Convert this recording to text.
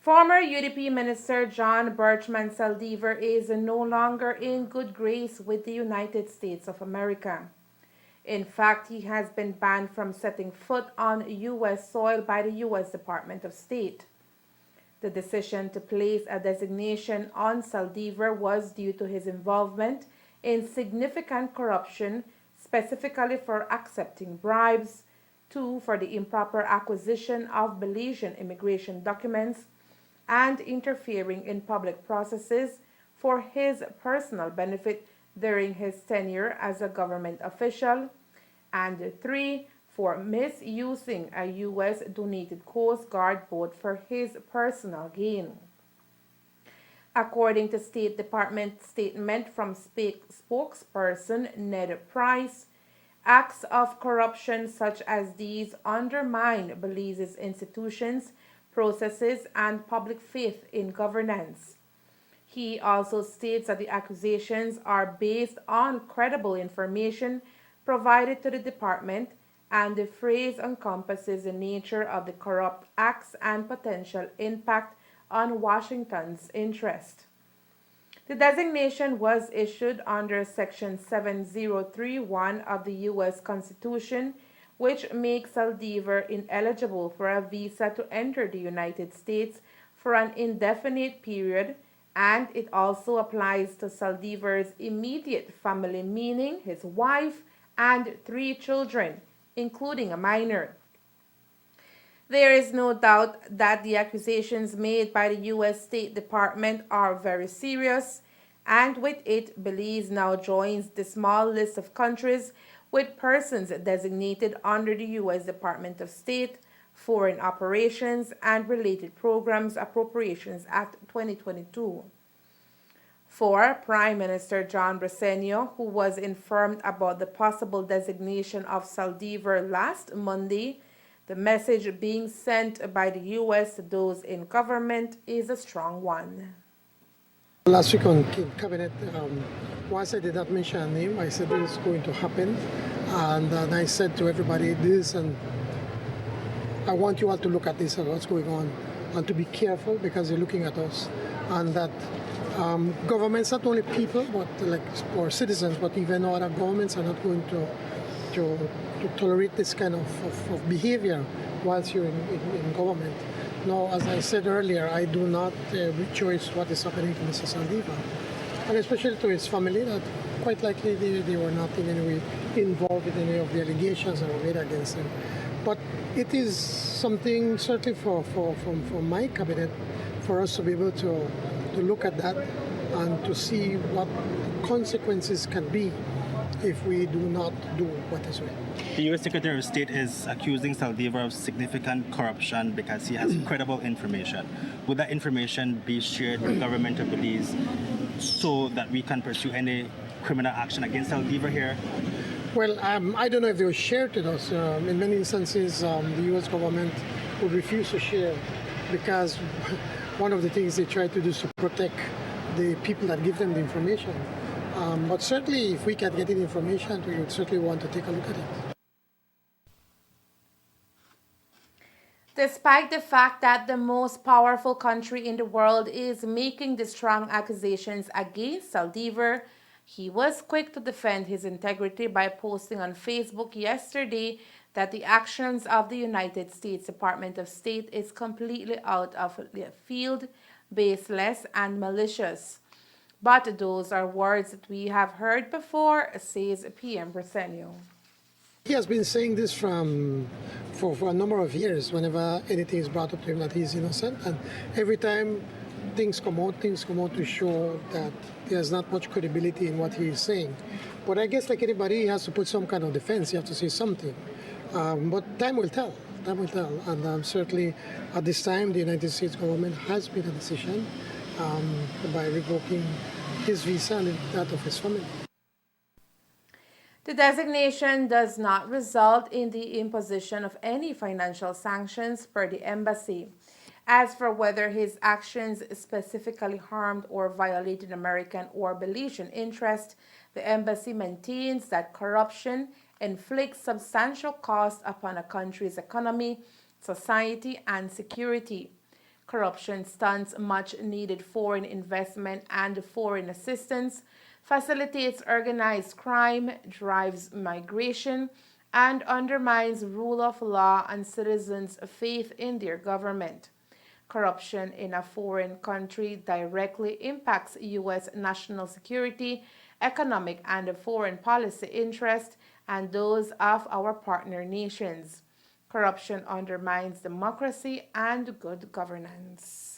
Former UDP Minister John Saldivar is no longer in good grace with the United States of America. In fact, he has been banned from setting foot on U.S. soil by the U.S. Department of State. The decision to place a designation on Saldivar was due to his involvement in significant corruption, specifically for accepting bribes, 2 for the improper acquisition of Belizean immigration documents, and interfering in public processes for his personal benefit during his tenure as a government official, and 3 for misusing a U.S. donated Coast Guard boat for his personal gain. According to State Department statement from spokesperson Ned Price, acts of corruption such as these undermine Belize's institutions, processes, and public faith in governance. He also states that the accusations are based on credible information provided to the department, and the phrase encompasses the nature of the corrupt acts and potential impact on Washington's interest. The designation was issued under Section 7031 of the U.S. Constitution, which makes Saldivar ineligible for a visa to enter the United States for an indefinite period, and it also applies to Saldivar's immediate family, meaning his wife and 3 children, including a minor. There is no doubt that the accusations made by the U.S. State Department are very serious, and with it, Belize now joins the small list of countries with persons designated under the U.S. Department of State, Foreign Operations and Related Programs Appropriations Act 2022. For Prime Minister John Briceno, who was informed about the possible designation of Saldivar last Monday, the message being sent by the U.S. to those in government is a strong one. Last week on Cabinet, once I did not mention a name, I said this is going to happen. And I said to everybody this, and I want you all to look at this and what's going on, and to be careful because they're looking at us. And that governments, not only people, but or citizens, but even other governments are not going to tolerate this kind of behavior whilst you're in government. Now, as I said earlier, I do not rejoice what is happening to Mr. Saldivar, and especially to his family, that quite likely they were not in any way involved in any of the allegations that were made against him. But it is something certainly for my cabinet, for us to be able to look at that and to see what consequences can be if we do not do what is right. The U.S. Secretary of State is accusing Saldivar of significant corruption because he has credible information. Would that information be shared with the government of Belize so that we can pursue any criminal action against Saldivar here? Well, I don't know if they were shared with us. In many instances, the U.S. government would refuse to share because one of the things they try to do is to protect the people that give them the information. But certainly, if we can get the information, we would certainly want to take a look at it. Despite the fact that the most powerful country in the world is making the strong accusations against Saldivar, he was quick to defend his integrity by posting on Facebook yesterday that the actions of the United States Department of State is completely out of the field, baseless, and malicious. But those are words that we have heard before, says PM Briceno. He has been saying this for a number of years whenever anything is brought up to him that he's innocent. And every time things come out to show that there's not much credibility in what he is saying. But I guess like anybody, he has to put some kind of defense. You have to say something. But time will tell. Time will tell. And certainly at this time, the United States government has made a decision by revoking his visa and that of his family. The designation does not result in the imposition of any financial sanctions per the embassy. As for whether his actions specifically harmed or violated American or Belizean interest, the embassy maintains that corruption inflicts substantial cost upon a country's economy, society, and security. Corruption stunts much needed foreign investment and foreign assistance, facilitates organized crime, drives migration, and undermines rule of law and citizens' faith in their government. Corruption in a foreign country directly impacts U.S. national security, economic and foreign policy interests, and those of our partner nations. Corruption undermines democracy and good governance.